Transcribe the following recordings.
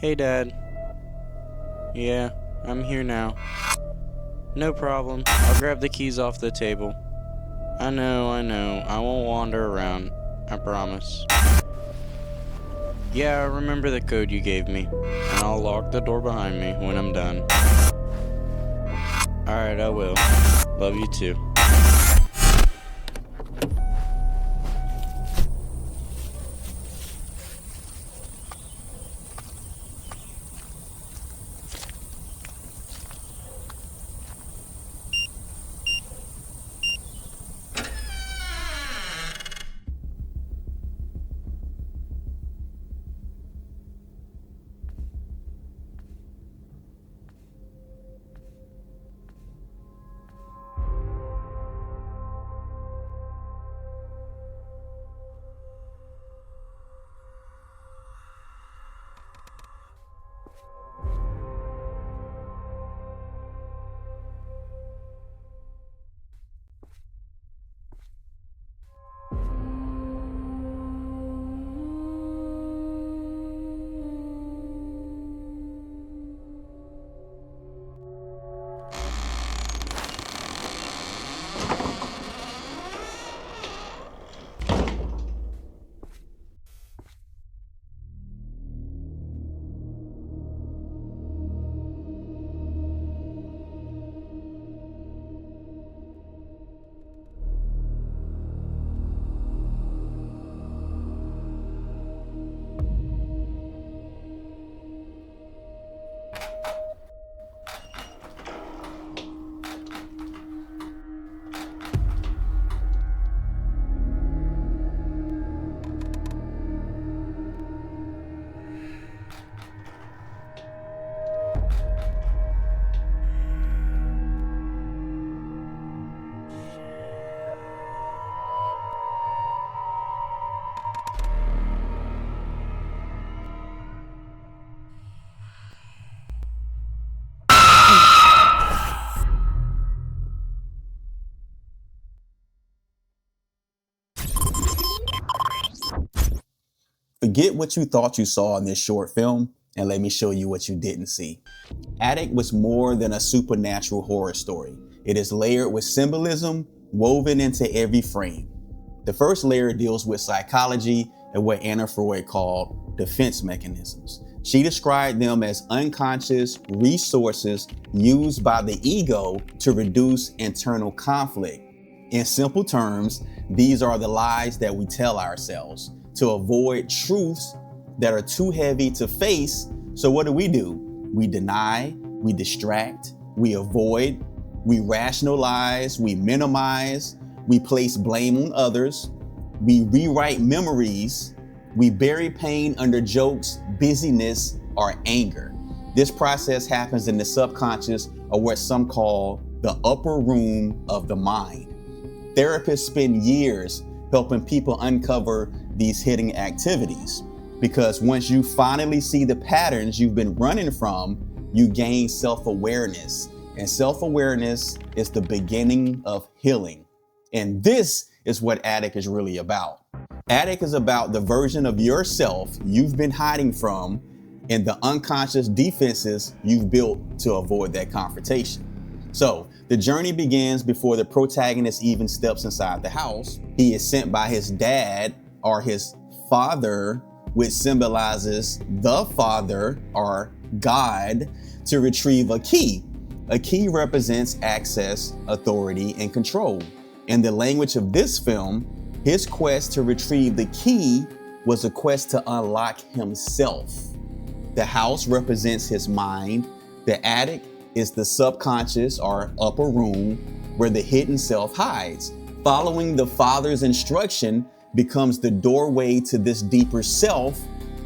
Hey, Dad. Yeah, I'm here now. No problem. I'll grab the keys off the table. I know. I won't wander around. I promise. Yeah, I remember the code you gave me, and I'll lock the door behind me when I'm done. Alright, I will. Love you too. Forget what you thought you saw in this short film, and let me show you what you didn't see. Attic was more than a supernatural horror story. It is layered with symbolism woven into every frame. The first layer deals with psychology and what Anna Freud called defense mechanisms. She described them as unconscious resources used by the ego to reduce internal conflict. In simple terms, these are the lies that we tell ourselves to avoid truths that are too heavy to face. So what do? We deny, we distract, we avoid, we rationalize, we minimize, we place blame on others, we rewrite memories, we bury pain under jokes, busyness, or anger. This process happens in the subconscious, or what some call the upper room of the mind. Therapists spend years helping people uncover these hidden activities, because once you finally see the patterns you've been running from, you gain self-awareness. And self-awareness is the beginning of healing. And this is what Attic is really about. Attic is about the version of yourself you've been hiding from and the unconscious defenses you've built to avoid that confrontation. So the journey begins before the protagonist even steps inside the house. He is sent by his dad, or his father, which symbolizes the Father or God, to retrieve a key. A key represents access, authority, and control. In the language of this film, his quest to retrieve the key was a quest to unlock himself. The house represents his mind. The attic is the subconscious or upper room where the hidden self hides. Following the Father's instruction becomes the doorway to this deeper self,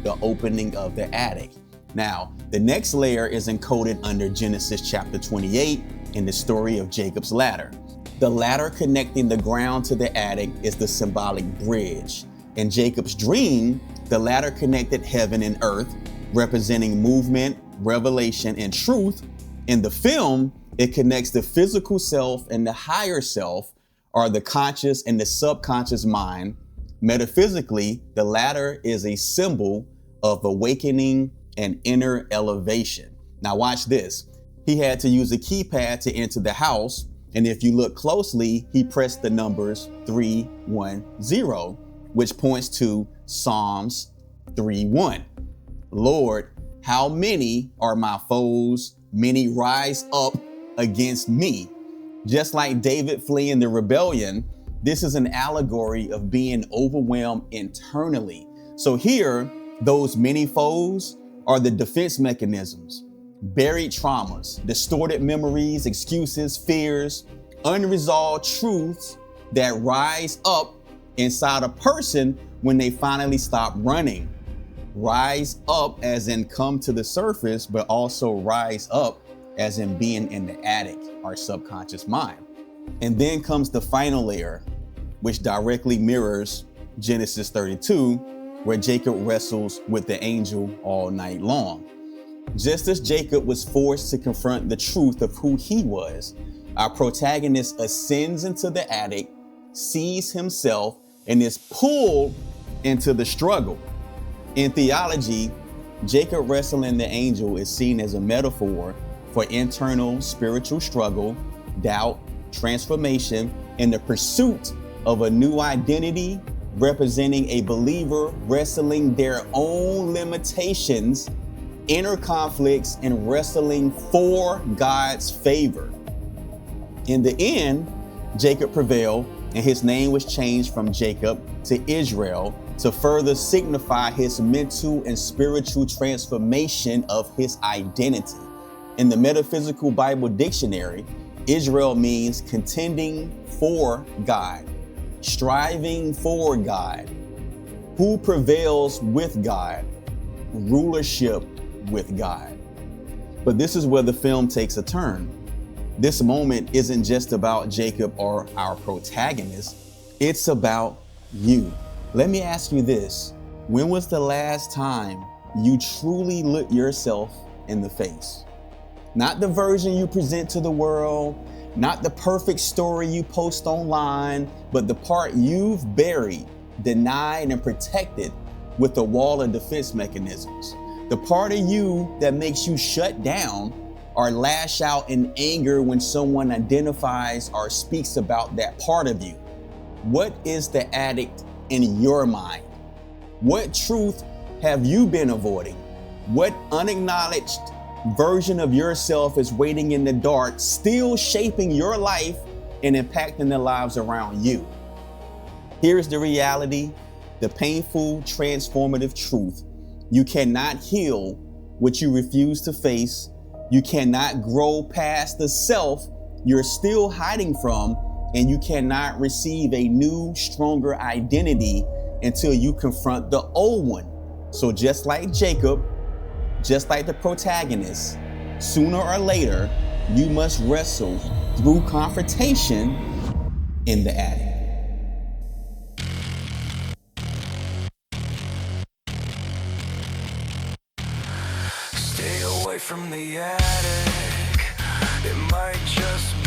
the opening of the attic. Now, the next layer is encoded under Genesis chapter 28 in the story of Jacob's ladder. The ladder connecting the ground to the attic is the symbolic bridge. In Jacob's dream, the ladder connected heaven and earth, representing movement, revelation, and truth. In the film, it connects the physical self and the higher self, or the conscious and the subconscious mind. Metaphysically, the ladder is a symbol of awakening and inner elevation. Now watch this. He had to use a keypad to enter the house, and if you look closely, he pressed the numbers 310, which points to Psalms 3:1. Lord, how many are my foes? Many rise up against me. Just like David fleeing the rebellion, this is an allegory of being overwhelmed internally. So here, those many foes are the defense mechanisms, buried traumas, distorted memories, excuses, fears, unresolved truths that rise up inside a person when they finally stop running. Rise up as in come to the surface, but also rise up as in being in the attic, our subconscious mind. And then comes the final layer, which directly mirrors Genesis 32, where Jacob wrestles with the angel all night long. Just as Jacob was forced to confront the truth of who he was, our protagonist ascends into the attic, sees himself, and is pulled into the struggle. In theology, Jacob wrestling the angel is seen as a metaphor for internal spiritual struggle, doubt, transformation, and the pursuit of a new identity, representing a believer wrestling their own limitations, inner conflicts, and wrestling for God's favor. In the end, Jacob prevailed, and his name was changed from Jacob to Israel to further signify his mental and spiritual transformation of his identity. In the Metaphysical Bible Dictionary, Israel means contending for God, striving for God, who prevails with God, rulership with God. But this is where the film takes a turn. This moment isn't just about Jacob or our protagonist, it's about you. Let me ask you this. When was the last time you truly looked yourself in the face? Not the version you present to the world, not the perfect story you post online, but the part you've buried, denied, and protected with a wall of defense mechanisms. The part of you that makes you shut down or lash out in anger when someone identifies or speaks about that part of you. What is the addict in your mind? What truth have you been avoiding? What unacknowledged version of yourself is waiting in the dark, still shaping your life and impacting the lives around you? Here's the reality, the painful, transformative truth. You cannot heal what you refuse to face. You cannot grow past the self you're still hiding from, and you cannot receive a new, stronger identity until you confront the old one. So just like Jacob, just like the protagonist, sooner or later, you must wrestle through confrontation in the attic. Stay away from the attic. It might just